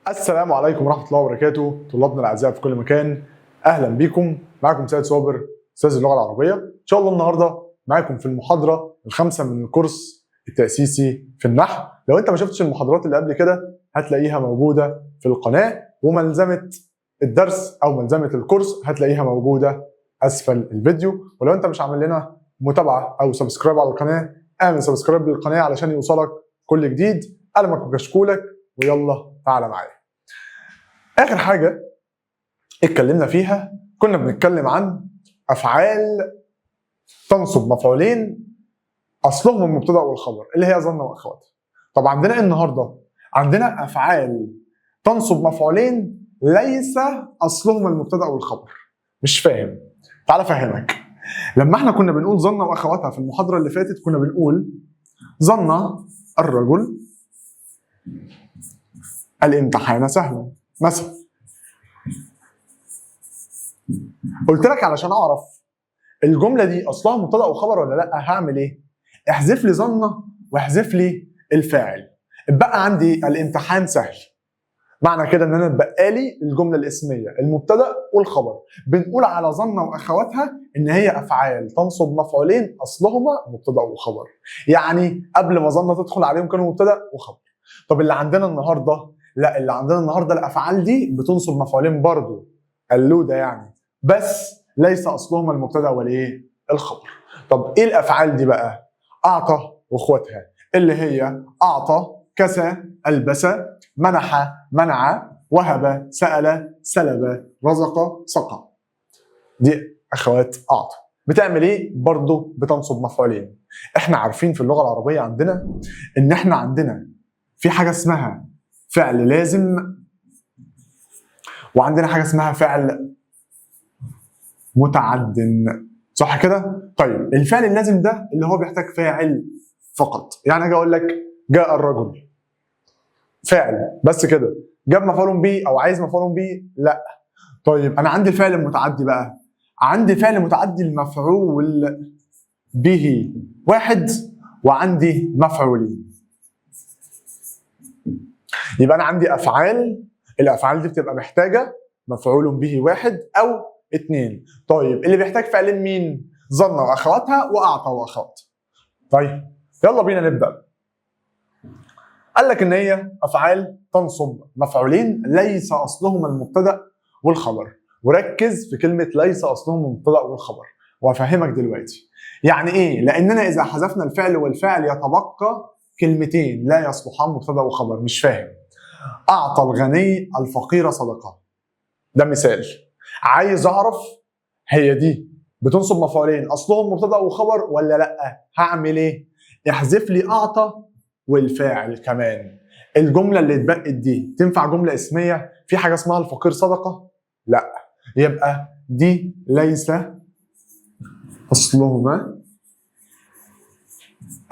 السلام عليكم ورحمة الله وبركاته، طلابنا الأعزاء في كل مكان، أهلا بيكم. معكم سيد صابر أستاذ اللغة العربية. إن شاء الله النهاردة معكم في المحاضرة الخامسة من الكورس التأسيسي في النحو. لو أنت ما شفتش المحاضرات اللي قبل كده هتلاقيها موجودة في القناة، وملزمة الدرس أو ملزمة الكورس هتلاقيها موجودة أسفل الفيديو. ولو أنت مش عامل لنا متابعة أو سبسكرايب على القناة اعمل سبسكرايب للقناة علشان يوصلك كل جديد. قلمك وكشكولك ويلا تعالى معايا. آخر حاجة اتكلمنا فيها كنا بنتكلم عن أفعال تنصب مفعولين أصلهم المبتدأ والخبر اللي هي ظن وأخواتها. طب عندنا النهاردة عندنا أفعال تنصب مفعولين ليس أصلهم المبتدأ والخبر. مش فاهم؟ تعال أفهمك. لما احنا كنا بنقول ظن وأخواتها في المحاضرة اللي فاتت كنا بنقول ظن الرجل الامتحان سهلا مثلا. قلت لك علشان اعرف الجمله دي اصلها مبتدا وخبر ولا لا هعمل ايه؟ احذف لي ظن واحذف لي الفاعل. اتبقى عندي الامتحان سهل. معنى كده ان انا اتبقى لي الجمله الاسميه المبتدا والخبر. بنقول على ظن واخواتها ان هي افعال تنصب مفعولين اصلهما مبتدا وخبر. يعني قبل ما ظن تدخل عليهم كانوا مبتدا وخبر. طب اللي عندنا النهارده لا، اللي عندنا النهارده الافعال دي بتنصب مفعولين برضه اللودة يعني، بس ليس اصلهما المبتدا والايه؟ الخبر. طب ايه الافعال دي بقى؟ اعطى واخواتها اللي هي اعطى، كسى، البس، منح، منع، وهب، سال، سلب، رزق، سقى. دي اخوات اعطى. بتعمل ايه؟ برضه بتنصب مفعولين. احنا عارفين في اللغه العربيه عندنا ان احنا عندنا في حاجه اسمها فعل لازم، وعندنا حاجه اسمها فعل متعد، صح كده؟ طيب الفعل اللازم ده اللي هو بيحتاج فاعل فقط. يعني اجي اقول لك جاء الرجل، فاعل بس كده. جاب مفعول به او عايز مفعول به؟ لا. طيب انا عندي الفعل المتعدي بقى. عندي فعل متعدي المفعول به واحد وعندي مفعولين. يبقى انا عندي افعال، الافعال دي بتبقى محتاجه مفعول به واحد او اثنين. طيب اللي بيحتاج فعلين مين؟ ظن واخواتها واعطى واخواتها. طيب يلا بينا نبدا. قال لك ان هي افعال تنصب مفعولين ليس اصلهما المبتدا والخبر. وركز في كلمه ليس اصلهم المبتدا والخبر وافهمك دلوقتي يعني ايه. لاننا اذا حذفنا الفعل والفاعل يتبقى كلمتين لا يصلحان مبتدا وخبر. مش فاهم؟ اعطى الغني الفقير صدقه، ده مثال. عايز اعرف هي دي بتنصب مفعولين اصلهم مبتدا وخبر ولا لا؟ هعمل ايه؟ احذف لي اعطى والفاعل كمان. الجمله اللي اتبقت دي تنفع جمله اسميه؟ في حاجه اسمها الفقير صدقه؟ لا. يبقى دي ليس اصلهما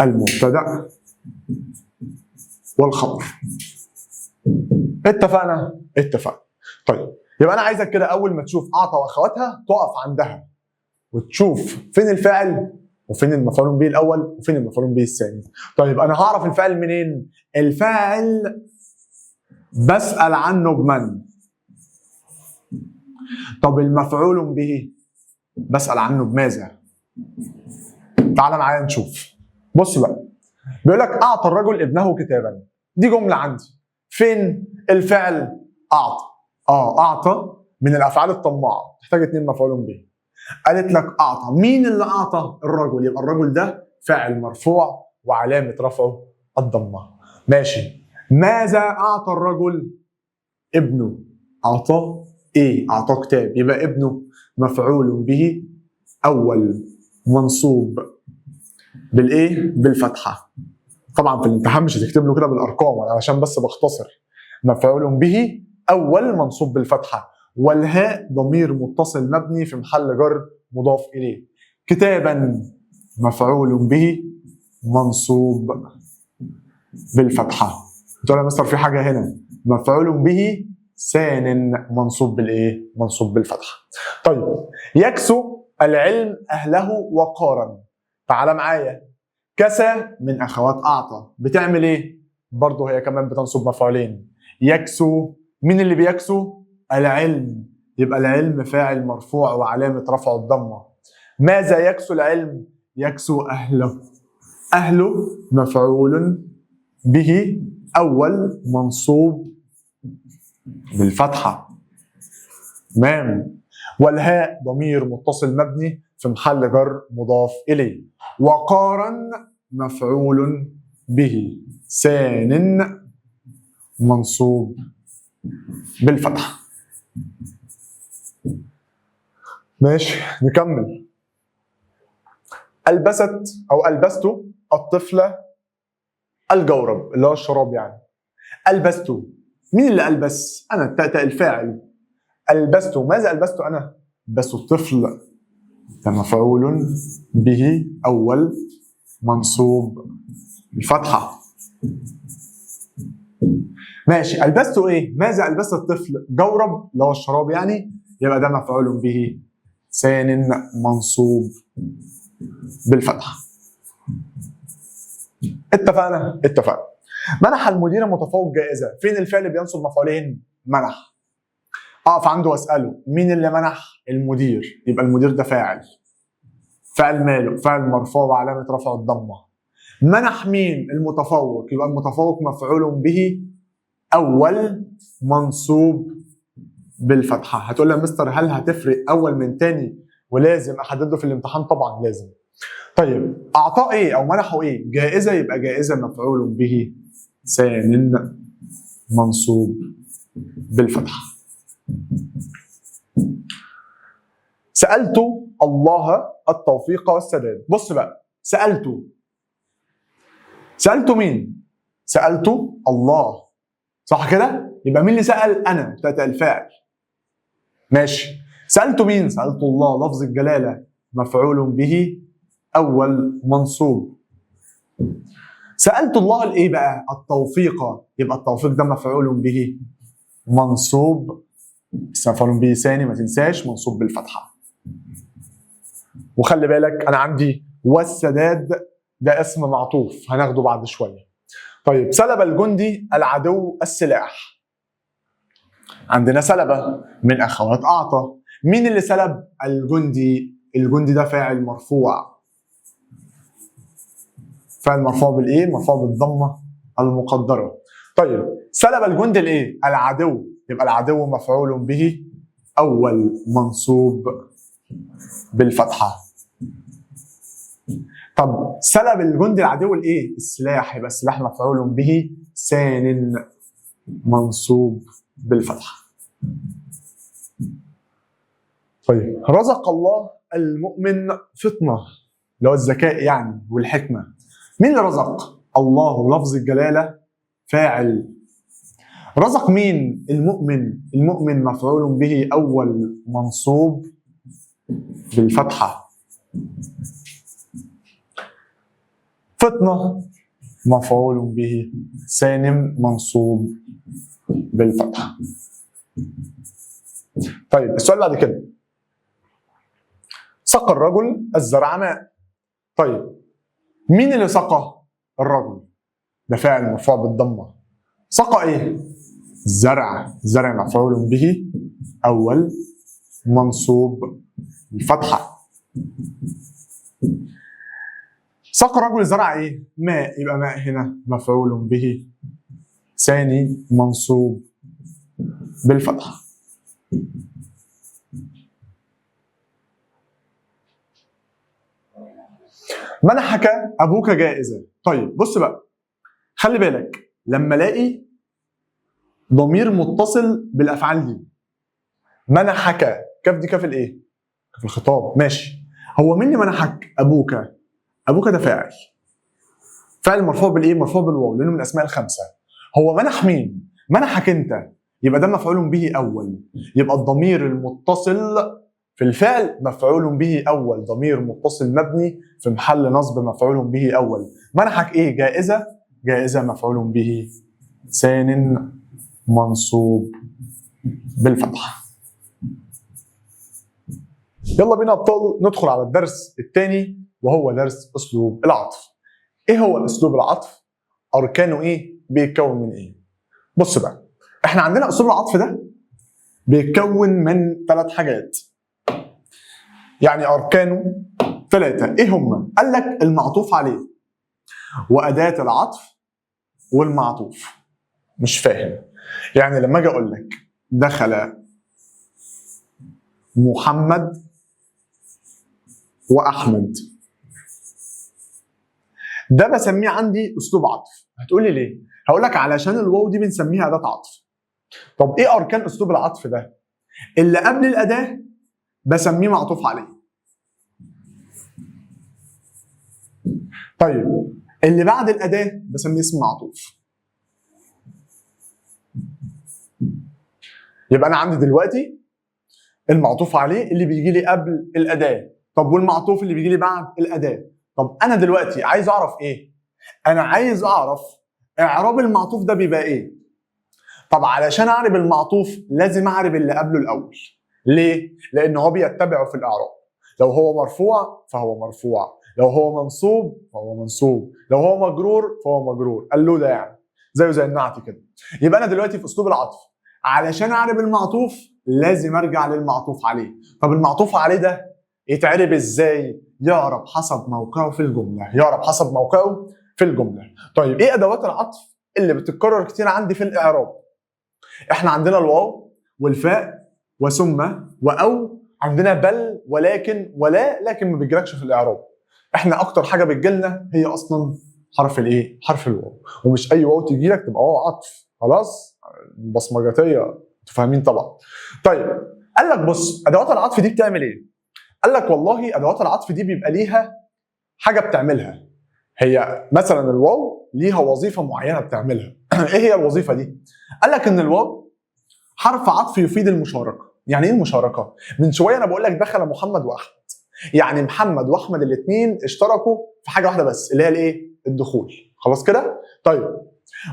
المبتدا والخبر. اتفقنا؟ اتفقنا. طيب يبقى انا عايزك كده اول ما تشوف اعطى واخواتها تقف عندها وتشوف فين الفاعل وفين المفعول به الاول وفين المفعول به الثاني. طيب انا هعرف الفاعل منين؟ الفاعل بسأل عنه بمن. طب المفعول به بسأل عنه بماذا؟ تعال معايا نشوف. بص بقى، بيقول لك اعطى الرجل ابنه كتابا. دي جمله عندي. فين الفعل؟ اعطى. اعطى من الافعال الطماعه تحتاج اتنين مفعول به. قالت لك اعطى، مين اللي اعطى؟ الرجل. يبقى الرجل ده فاعل مرفوع وعلامه رفعه الضمه. ماشي. ماذا اعطى الرجل؟ ابنه. اعطاه ايه؟ اعطاه كتاب. يبقى ابنه مفعول به اول منصوب بالايه؟ بالفتحه. طبعا في الامتحان مش هتكتب له كده بالارقام علشان بس بختصر. مفعول به اول منصوب بالفتحه، والهاء ضمير متصل مبني في محل جر مضاف اليه. كتابا مفعول به منصوب بالفتحه. تقول يا مستر في حاجه هنا، مفعول به ثان منصوب بالايه؟ منصوب بالفتحه. طيب يكسو العلم اهله وقارا. تعال معايا. كسى من اخوات اعطى بتعمل ايه؟ برضه هي كمان بتنصب مفعولين. يكسو مين اللي بيكسو؟ العلم، يبقى العلم فاعل مرفوع وعلامة رفعه الضمة. ماذا يكسو العلم؟ يكسو أهله. أهله مفعول به أول منصوب بالفتحة. تمام. والهاء ضمير متصل مبني في محل جر مضاف إليه. وقارن مفعول به ثان منصوب بالفتحة. ماشي نكمل. ألبست أو ألبست الطفلة الجورب اللي هو الشراب يعني. ألبست، مين اللي ألبس؟ أنا، تاء الفاعل. ألبست، ماذا ألبست أنا؟ ألبست الطفل، ده مفعول به أول منصوب بالفتحة. ماشي. ألبست إيه؟ ماذا ألبست الطفل؟ جورب اللي هو الشراب يعني، يبقى ده مفعول به ثان منصوب بالفتحة. اتفقنا؟ اتفقنا. منح المدير المتفوق جائزة، فين الفعل بينصب مفعولين؟ منح. أقف عنده وأسأله مين اللي منح؟ المدير، يبقى المدير ده فاعل. فاعل ماله؟ فاعل مرفوع وعلامة رفعه الضمة. منح مين؟ المتفوق، يبقى المتفوق مفعول به أول منصوب بالفتحة. هتقول لي يا مستر هل هتفرق أول من تاني ولازم أحدده في الامتحان؟ طبعا لازم. طيب أعطاه إيه أو منحه إيه؟ جائزة، يبقى جائزة مفعول به ثان منصوب بالفتحة. سألت الله التوفيق والسداد. بص بقى، سألت مين؟ سألت الله، صح كده؟ يبقى مين اللي سأل؟ أنا، تاء الفاعل. ماشي. سألت مين؟ سألت الله، لفظ الجلالة مفعول به أول منصوب. سألت الله الإيه بقى؟ التوفيق، يبقى التوفيق ده مفعول به منصوب، بس مفعول به ثاني ما تنساش منصوب بالفتحة. وخلي بالك أنا عندي والسداد ده اسم معطوف هناخده بعد شوية. طيب سلب الجندي العدو السلاح. عندنا سلب من أخوات أعطى. مين اللي سلب؟ الجندي. الجندي ده فاعل مرفوع. فاعل مرفوع بالإيه؟ مرفوع بالضمة المقدرة. طيب سلب الجندي الإيه؟ العدو، يبقى العدو مفعول به أول منصوب بالفتحة. طب سلب الجندي العدو الإيه؟ السلاح، يبقى السلاح مفعول به ثان منصوب بالفتحة. طيب رزق الله المؤمن فطنة اللي هو الذكاء يعني والحكمة. مين اللي رزق؟ الله، لفظ الجلالة فاعل. رزق مين؟ المؤمن. المؤمن مفعول به أول منصوب بالفتحة. فطنة مفعول به ثان منصوب بالفتحة. طيب السؤال بعد كده، سقى الرجل الزرع ماء. طيب مين اللي سقى؟ الرجل، ده فاعل مرفوع بالضمة. سقى ايه؟ الزرع. الزرع مفعول به أول منصوب بالفتحة. سقى الرجل الزرع ايه؟ ماء، يبقى ماء هنا مفعول به ثاني منصوب بالفتحة. منحك أبوك جائزة. طيب بص بقى، خلي بالك لما الاقي ضمير متصل بالأفعال دي، منحك، كاف دي كاف الايه؟ كاف الخطاب. ماشي. هو مين اللي منحك؟ أبوك. أبوك ده فاعل. فاعل مرفوع بالايه؟ مرفوع بالواو لأنه من الأسماء الخمسة. هو منح مين؟ منحك أنت، يبقى ده مفعول به أول. يبقى الضمير المتصل في الفعل مفعول به أول، ضمير متصل مبني في محل نصب مفعول به أول. منحك إيه؟ جائزة. جائزة مفعول به ثان منصوب بالفتحة. يلا بينا أبطال ندخل على الدرس الثاني وهو درس أسلوب العطف. إيه هو أسلوب العطف؟ أركانه إيه؟ بيتكون من إيه؟ بص بقى، إحنا احنا عندنا اسلوب العطف ده بيتكون من 3 حاجات، يعني اركانه 3. ايه هم؟ قال لك المعطوف عليه واداه العطف والمعطوف. مش فاهم. يعني لما اجي اقول لك دخل محمد واحمد، ده بسميه عندي اسلوب عطف. هتقول لي ليه؟ هقول لك علشان الواو دي بنسميها اداه عطف. طب ايه اركان اسلوب العطف ده؟ اللي قبل الاداه بسميه معطوف عليه. طيب اللي بعد الاداه بسميه اسم معطوف. يبقى انا عندي دلوقتي المعطوف عليه اللي بيجي لي قبل الاداه، طب والمعطوف اللي بيجي لي بعد الاداه. طب انا دلوقتي عايز اعرف ايه؟ انا عايز اعرف اعراب المعطوف ده بيبقى ايه. طب علشان اعرب المعطوف لازم اعرب اللي قبله الاول. ليه؟ لان هو بيتبعه في الاعراب. لو هو مرفوع فهو مرفوع، لو هو منصوب فهو منصوب، لو هو مجرور فهو مجرور. قال له ده يعني زيه زي النعت كده. يبقى انا دلوقتي في اسلوب العطف علشان اعرب المعطوف لازم ارجع للمعطوف عليه. طب المعطوف عليه ده يتعرب ازاي؟ يعرب حسب موقعه في الجمله، يعرب حسب موقعه في الجمله. طيب ايه ادوات العطف اللي بتتكرر كتير عندي في الاعراب؟ احنا عندنا الواو والفاء وثم واو، عندنا بل ولكن ولا، لكن ما بيجيلكش في الاعراب. احنا اكتر حاجه بتجيلنا هي اصلا حرف الايه؟ حرف الواو. ومش اي واو تجي لك تبقى واو عطف، خلاص بصمجاتيه، انتوا فاهمين طبعا. طيب قال لك بص ادوات العطف دي بتعمل ايه؟ قال لك والله ادوات العطف دي بيبقى ليها حاجه بتعملها. هي مثلا الواو ليها وظيفه معينه بتعملها. ايه هي الوظيفه دي؟ قال لك ان الواو حرف عطف يفيد المشاركه. يعني ايه المشاركه؟ من شويه انا بقول لك دخل محمد واحمد، يعني محمد واحمد الاثنين اشتركوا في حاجه واحده بس اللي هي الايه؟ الدخول. خلاص كده؟ طيب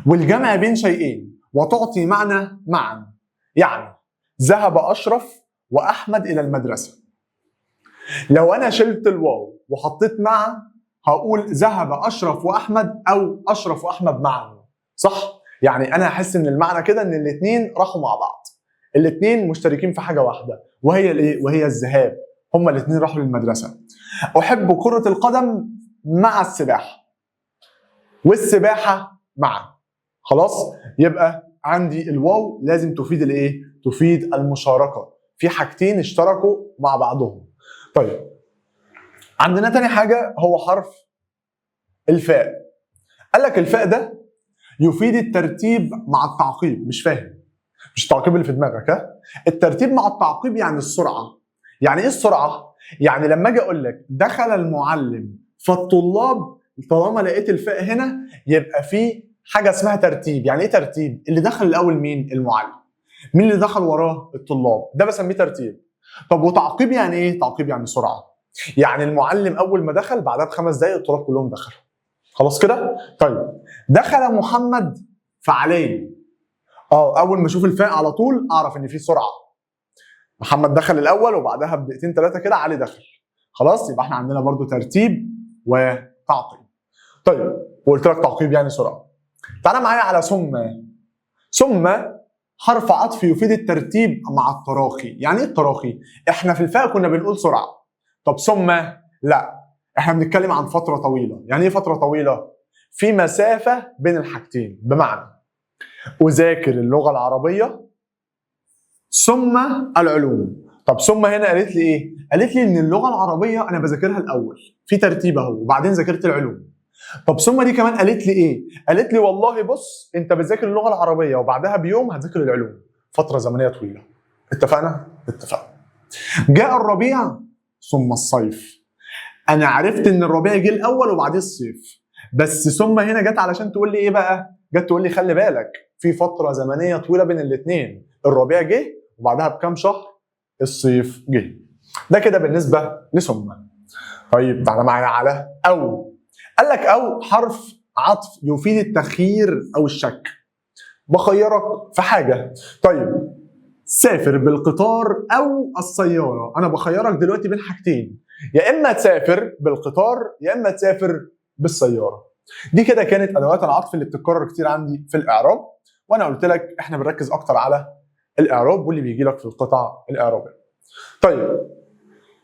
والجمع بين شيئين وتعطي معنى معا، يعني ذهب اشرف واحمد الى المدرسه. لو انا شلت الواو وحطيت مع هقول ذهب اشرف واحمد او اشرف واحمد معا، صح؟ يعني انا هحس ان المعنى كده ان الاثنين راحوا مع بعض، الاثنين مشتركين في حاجه واحده وهي الايه؟ وهي الذهاب. هما الاثنين راحوا للمدرسه. احب كره القدم مع السباحه والسباحه معا. خلاص؟ يبقى عندي الواو لازم تفيد الايه؟ تفيد المشاركه في حاجتين اشتركوا مع بعضهم. طيب عندنا تاني حاجه هو حرف الفاء. قال لك الفاء ده يفيد الترتيب مع التعقيب. مش فاهم؟ مش التعقيب اللي في دماغك، ها؟ الترتيب مع التعقيب يعني السرعه. يعني ايه السرعه؟ يعني لما اجي اقول لك دخل المعلم فالطلاب، طالما لقيت الفاء هنا يبقى في حاجه اسمها ترتيب. يعني ايه ترتيب؟ اللي دخل الاول مين؟ المعلم. مين اللي دخل وراه؟ الطلاب. ده بسميه ترتيب. طب وتعقيب يعني ايه؟ تعقيب يعني سرعه. يعني المعلم اول ما دخل بعدها ب5 دقائق الطلاب كلهم دخلوا. خلاص كده؟ طيب دخل محمد فعلي، اول ما اشوف الفاء على طول اعرف ان في سرعه. محمد دخل الاول وبعدها بدقيقتين 3 كده علي دخل. خلاص يبقى احنا عندنا برضو ترتيب وتعقيب. طيب وقلت لك تعقيب يعني سرعه. تعالى معايا على ثم. ثم حرف عطف يفيد الترتيب مع التراخي. يعني ايه التراخي؟ احنا في الفاء كنا بنقول سرعه، طب ثم لا، احنا بنتكلم عن فتره طويله. يعني ايه فتره طويله؟ في مسافه بين الحاجتين. بمعنى اذاكر اللغه العربيه ثم العلوم. طب ثم هنا قالت لي ايه؟ قالت لي ان اللغه العربيه انا بذاكرها الاول في ترتيب اهو وبعدين ذاكرت العلوم. طب ثم دي كمان قالت لي ايه؟ قالت لي والله بص انت بتذاكر اللغه العربيه وبعدها بيوم هتذاكر العلوم، فتره زمنيه طويله. اتفقنا؟ اتفقنا. جاء الربيع ثم الصيف. انا عرفت ان الربيع جه الاول وبعدين الصيف، بس ثم هنا جت علشان تقول لي ايه بقى؟ جت تقول لي خلي بالك في فتره زمنيه طويله بين الاثنين، الربيع جه وبعدها بكام شهر الصيف جه. ده كده بالنسبه لثم. طيب تعالى معايا على او. قال لك او حرف عطف يفيد التخيير او الشك. بخيرك في حاجه. طيب سافر بالقطار او السياره. انا بخيرك دلوقتي بين حاجتين، يا اما تسافر بالقطار يا اما تسافر بالسياره. دي كده كانت ادوات العطف اللي بتتكرر كتير عندي في الاعراب. وانا قلت لك احنا بنركز اكتر على الاعراب واللي بيجي لك في القطع الاعرابيه. طيب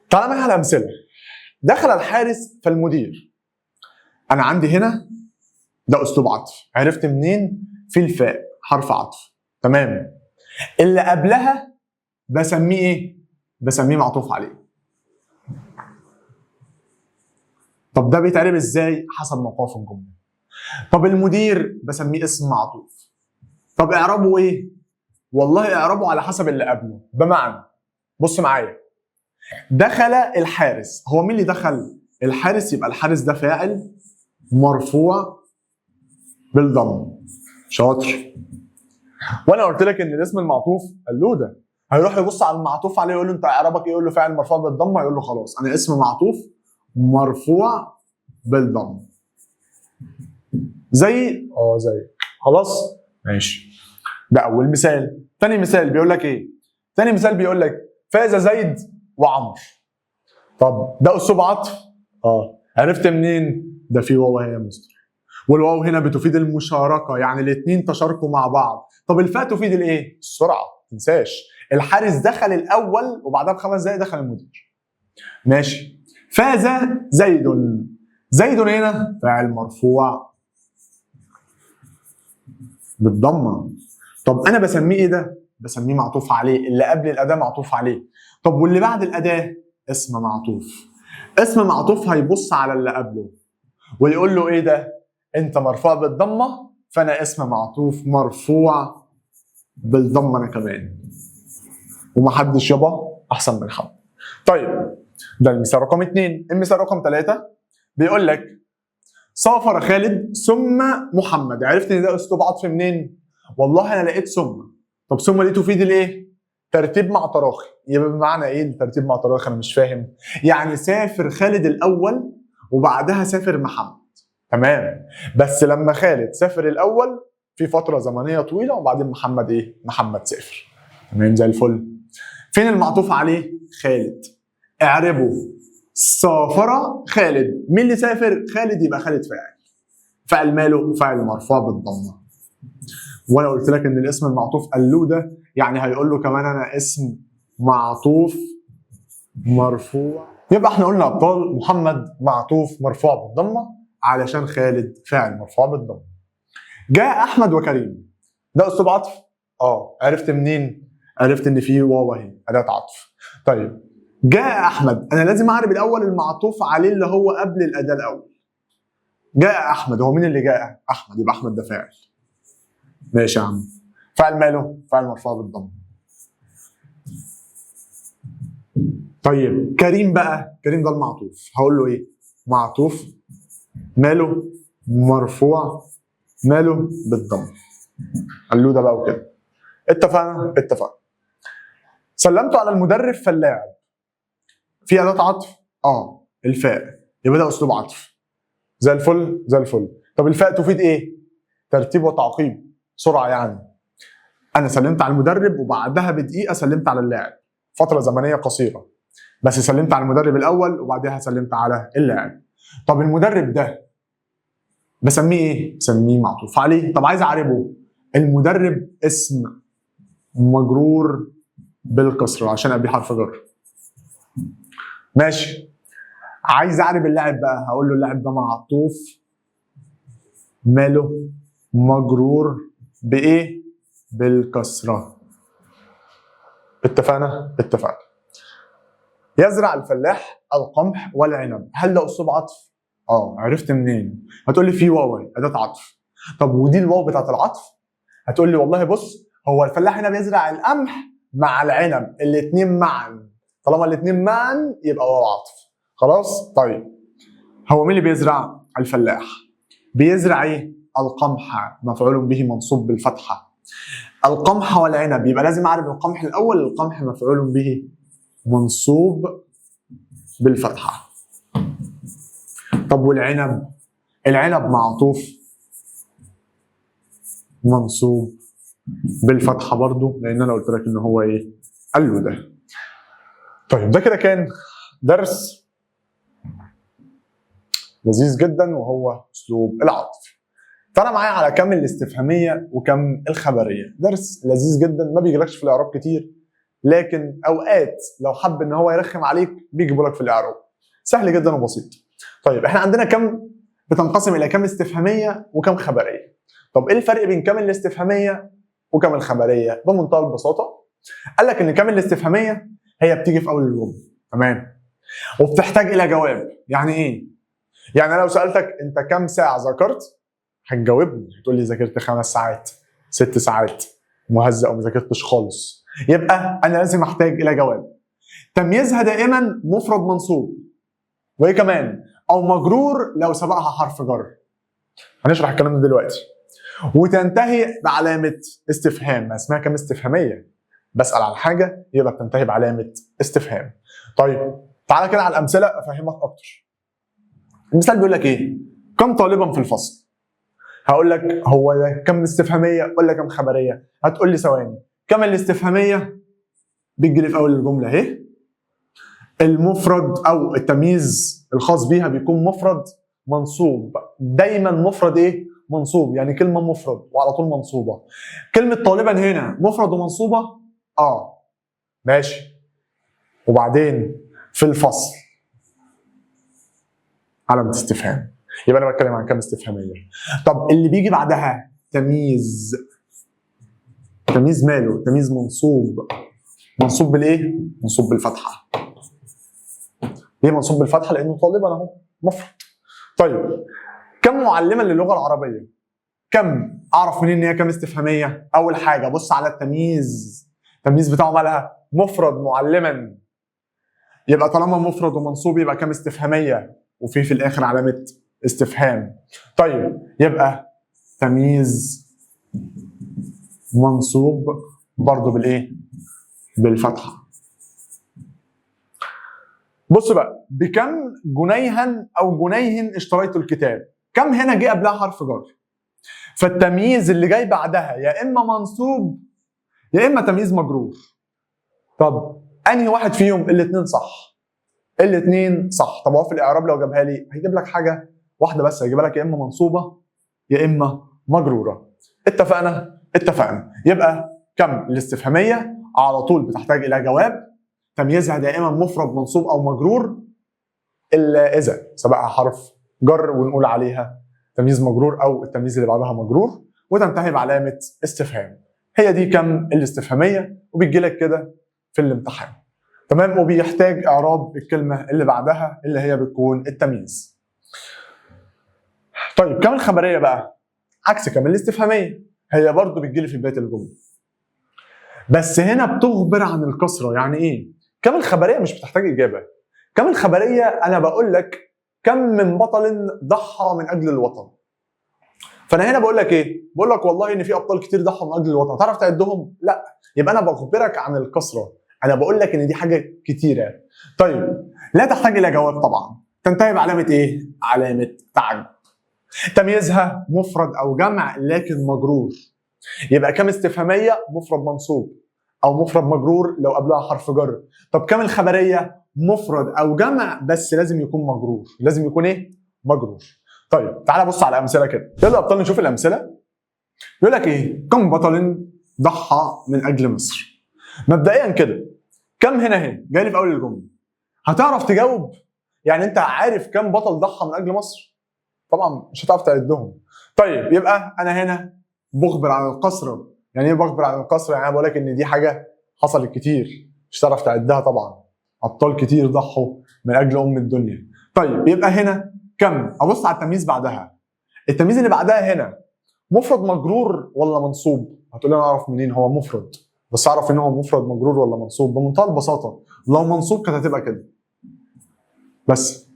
تعالى معايا على امثله. دخل الحارس فالمدير. انا عندي هنا ده اسلوب عطف، عرفت منين؟ في الفاء حرف عطف، تمام. اللي قبلها بسميه ايه؟ بسميه معطوف عليه. طب ده بيتعرب ازاي؟ حسب موقف الجمله. طب المدير بسميه اسم معطوف. طب اعرابه ايه؟ والله اعرابه على حسب اللي قبله. بمعنى بص معايا، دخل الحارس، هو مين اللي دخل؟ الحارس، يبقى الحارس ده فاعل مرفوع بالضم. شاطر. وانا قلت لك ان الاسم المعطوف اللودة هيروح يبص على المعطوف عليه يقول له انت اعرابك ايه؟ يقول له فاعل مرفوع بالضم، هيقول له خلاص انا اسم معطوف مرفوع بالضم. زي خلاص ماشي. ده اول مثال. ثاني مثال بيقول لك ايه؟ ثاني مثال بيقول لك فاز زيد وعمر. طب ده اسلوب عطف؟ عرفت منين؟ ده في واو هي يا مستر، والواو هنا بتفيد المشاركه، يعني الاثنين تشاركوا مع بعض. طب الفاء تفيد الايه؟ السرعه، ما تنساش الحارس دخل الاول وبعدها ب5 دقائق دخل المدير. ماشي. فاز زيد. زيد هنا فاعل مرفوع بالضمه. طب انا بسميه ايه ده؟ بسميه معطوف عليه، اللي قبل الاداه معطوف عليه. طب واللي بعد الاداه اسم معطوف. اسم معطوف هيبص على اللي قبله ويقول له ايه ده؟ انت مرفوع بالضمه، فانا اسم معطوف مرفوع بالضمه انا كمان. ومحدش يابا احسن من حد. طيب ده المثال رقم 2. المثال رقم 3 بيقول لك سافر خالد ثم محمد. عرفت ان ده اسلوب عطف منين؟ والله انا لقيت ثم. طب ثم دي تفيد الايه؟ ترتيب مع تراخي. يبقى بمعنى ايه الترتيب مع تراخي؟ انا مش فاهم. يعني سافر خالد الاول وبعدها سافر محمد، تمام. بس لما خالد سافر الاول في فتره زمنيه طويله وبعدين محمد ايه؟ محمد سافر، تمام زي الفل. فين المعطوف عليه؟ خالد. اعربه سافر خالد. مين اللي سافر؟ خالد، يبقى خالد فاعل. فاعل ماله؟ فاعل مرفوع بالضمه. وانا قلت لك ان الاسم المعطوف اللودة، يعني هيقول له كمان انا اسم معطوف مرفوع. يبقى احنا قلنا ابطال محمد معطوف مرفوع بالضمه علشان خالد فاعل مرفوع بالضمه. جاء احمد وكريم. ده اسلوب عطف؟ عرفت منين؟ عرفت ان في واو اهي اداه عطف. طيب جاء احمد، انا لازم اعرف الاول المعطوف عليه اللي هو قبل الاداه الاول. جاء احمد، هو مين اللي جاء؟ احمد، يبقى احمد ده فاعل. ماشي يا عم. فاعل ماله؟ فاعل مرفوع بالضمه. طيب كريم بقى، كريم ده المعطوف، هقول له ايه؟ معطوف ماله؟ مرفوع ماله؟ بالضمه. قالوا ده بقى وكده. اتفقنا؟ اتفقنا. سلمت على المدرب فاللاعب. في اداه عطف؟ الفاء، يبقى ده اسلوب عطف. زي الفل زي الفل. طب الفاء تفيد ايه؟ ترتيب وتعقيب، سرعه يعني. انا سلمت على المدرب وبعدها بدقيقه سلمت على اللاعب، فتره زمنيه قصيره، بس سلمت على المدرب الاول وبعدها سلمت على اللاعب. طب المدرب ده بسميه ايه؟ بسميه معطوف عليه. طب عايز اعربه. المدرب اسم مجرور بالكسره عشان قبل حرف جر. ماشي. عايز اعرب اللاعب بقى، هقول له اللاعب ده معطوف ماله؟ مجرور بايه؟ بالكسره. اتفقنا؟ اتفقنا. يزرع الفلاح القمح والعنب. هل ده اسلوب عطف؟ عرفت منين؟ هتقول لي في واو اداه عطف. طب ودي الواو بتاعت العطف؟ هتقول لي والله بص، هو الفلاح هنا بيزرع القمح مع العنب الاثنين معا. طالما الاثنين معا يبقى واو عطف. خلاص؟ طيب هو مين اللي بيزرع؟ الفلاح. بيزرع ايه؟ القمح، مفعول به منصوب بالفتحه. القمح والعنب، يبقى لازم اعرف القمح الاول. القمح مفعول به منصوب بالفتحه. طب والعنب؟ العنب معطوف منصوب بالفتحه برضو، لان انا قلت لك ان هو ايه؟ قال له ده. طيب ده كده كان درس لذيذ جدا وهو اسلوب العطف. فانا معايا على كم الاستفهاميه وكم الخبريه. درس لذيذ جدا ما بيجيلكش في الاعراب كتير، لكن اوقات لو حب ان هو يرخم عليك بيجيبوا لك في الاعراب. سهل جدا وبسيط. طيب احنا عندنا كم بتنقسم الى كم استفهاميه وكم خبريه. طب ايه الفرق بين كم الاستفهاميه وكم الخبريه؟ بمنتهى البساطه قال لك ان كم الاستفهاميه هي بتيجي في اول الجمله، تمام، وبتحتاج الى جواب. يعني ايه؟ يعني انا لو سالتك انت كم ساعه ذاكرت هتجاوبني، هتقول لي ذاكرت 5 ساعات 6 ساعات، مهزأ وما ذاكرتش خالص. يبقى انا لازم احتاج الى جواب. تمييزها دائما مفرد منصوب، وايه كمان؟ او مجرور لو سبقها حرف جر. هنشرح الكلام ده دلوقتي. وتنتهي بعلامه استفهام. ما اسمها كم استفهاميه؟ بسال عن حاجه يبقى بتنتهي بعلامه استفهام. طيب تعالى كده على الامثله افهمك اكتر. المثال بيقول لك ايه؟ كم طالبا في الفصل؟ هقول لك هو ده كم استفهاميه ولا كم خبريه؟ هتقول لي ثواني. كم الاستفهاميه بيجي لي في اول الجمله اهي. المفرد او التمييز الخاص بيها بيكون مفرد منصوب. دايما مفرد ايه؟ منصوب. يعني كلمه مفرد وعلى طول منصوبه. كلمه طالبا هنا مفرد ومنصوبه؟ ماشي. وبعدين في الفصل علامه استفهام. يبقى انا بتكلم عن كم استفهاميه. طب اللي بيجي بعدها تمييز. تمييز ماله؟ تمييز منصوب. منصوب بالايه؟ منصوب بالفتحه. ليه منصوب بالفتحه؟ لانه طالبا اهو مفرد. طيب كم معلما للغه العربيه؟ كم اعرف منين ان هي كم استفهاميه؟ اول حاجه بص على التمييز. التمييز بتاعه مالها؟ مفرد معلما. يبقى طالما مفرد ومنصوب يبقى كم استفهاميه وفي الاخر علامه استفهام. طيب يبقى تمييز منصوب برضه بالايه؟ بالفتحه. بص بقى، بكم جنيها او جنيه اشتريت الكتاب؟ كم هنا جه قبلها حرف جر، فالتمييز اللي جاي بعدها يا اما منصوب يا اما تمييز مجرور. طب انهي واحد فيهم؟ الاثنين صح. الاثنين صح. طب هو في الاعراب لو جابها لي هيجيب لك حاجه واحده بس، هيجيب لك يا اما منصوبه يا اما مجروره. اتفقنا؟ اتفقنا. يبقى كم الاستفهاميه على طول بتحتاج الى جواب. تمييزها دائما مفرد منصوب او مجرور الا اذا سبقها حرف جر ونقول عليها تمييز مجرور او التمييز اللي بعدها مجرور، وتنتهي بعلامه استفهام. هي دي كم الاستفهاميه وبيجي لك كده في الامتحان. تمام. وبيحتاج اعراب الكلمه اللي بعدها اللي هي بتكون التمييز. طيب كم الخبريه بقى؟ عكس كم الاستفهاميه. هي برضو بتجي لي في بدايه الجمله، بس هنا بتخبر عن الكثره. يعني ايه؟ كم الخبريه مش بتحتاج اجابه. كم الخبريه انا بقول لك كم من بطل ضحى من اجل الوطن. فانا هنا بقول لك ايه؟ بقول لك والله ان في ابطال كتير ضحوا من اجل الوطن. تعرف تعدهم؟ لا. يبقى انا بخبرك عن الكثره. انا بقول لك ان دي حاجه كتيره. طيب لا تحتاج الى جواب طبعا. تنتهي بعلامه ايه؟ علامه تعجب. تمييزها مفرد او جمع لكن مجرور. يبقى كم استفهاميه؟ مفرد منصوب او مفرد مجرور لو قبلها حرف جر. طب كم الخبريه؟ مفرد او جمع بس لازم يكون مجرور. لازم يكون ايه؟ مجرور. طيب تعالى بص على امثله كده. يلا يا ابطال نشوف الامثله. بيقول لك ايه؟ كم بطل ضحى من اجل مصر؟ مبدئيا كده كم هنا جاي لي في اول الجمله. هتعرف تجاوب؟ يعني انت عارف كم بطل ضحى من اجل مصر؟ طبعا مش هتعرف تعدهم. طيب يبقى انا هنا بخبر عن الكثره. يعني ايه بخبر عن الكثره؟ يعني انا بقول لك ان دي حاجه حصلت كتير، مش هتعرف تعدها طبعا. ابطال كتير ضحوا من اجل الدنيا. طيب يبقى هنا كم؟ ابص على التمييز بعدها. التمييز اللي بعدها هنا مفرد مجرور ولا منصوب؟ هتقول لي انا اعرف منين؟ هو مفرد، بس اعرف ان هو مفرد مجرور ولا منصوب بمنتهى البساطه. لو منصوب كانت هتبقى كده بس.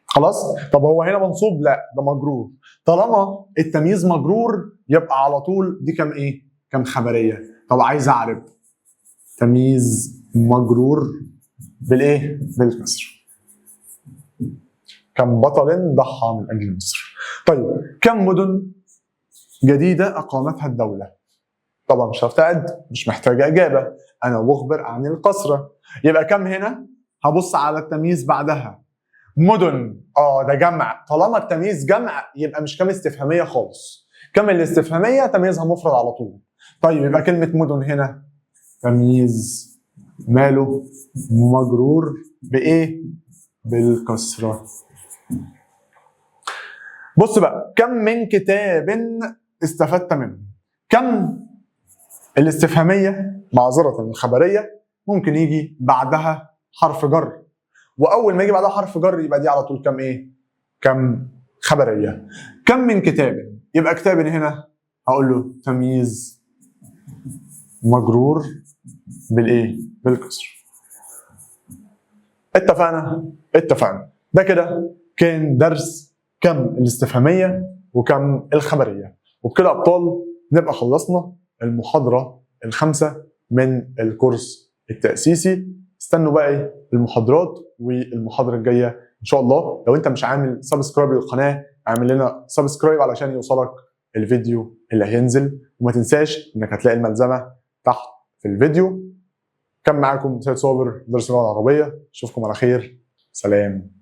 خلاص؟ طب هو هنا منصوب؟ لا ده مجرور. طالما التمييز مجرور يبقى على طول دي كم ايه؟ كم خبريه. طب عايز اعرف تمييز مجرور بالايه؟ بالكسر. كم بطل ضحى من اجل مصر. طيب كم مدن جديده اقامتها الدوله؟ طبعا مش هتعد، مش محتاجه اجابه. انا بخبر عن الكسره. يبقى كم هنا؟ هبص على التمييز بعدها. مدن ده جمع. طالما التمييز جمع يبقى مش كم استفهاميه خالص. كم الاستفهاميه تمييزها مفرد على طول. طيب يبقى كلمه مدن هنا تمييز ماله مجرور بايه؟ بالكسره. بص بقى، كم من كتاب استفدت منه. كم الاستفهاميه معذره الخبريه ممكن يجي بعدها حرف جر، واول ما يجي بعدها حرف جر يبقى دي على طول كم ايه؟ كم خبريه. كم من كتاب، يبقى كتاب هنا هقول له تمييز مجرور بالايه؟ بالكسر. اتفقنا؟ اتفقنا. ده كده كان درس كم الاستفهاميه وكم الخبريه، وبكده ابطال نبقى خلصنا المحاضره الخامسه من الكورس التاسيسي. استنوا بقى المحاضرات والمحاضره الجايه ان شاء الله. لو انت مش عامل سبسكرايب للقناه اعمل لنا سبسكرايب علشان يوصلك الفيديو اللي هينزل، وما تنساش انك هتلاقي الملزمه تحت في الفيديو. كان معاكم سيد صابر درس اللغه العربيه، اشوفكم على خير، سلام.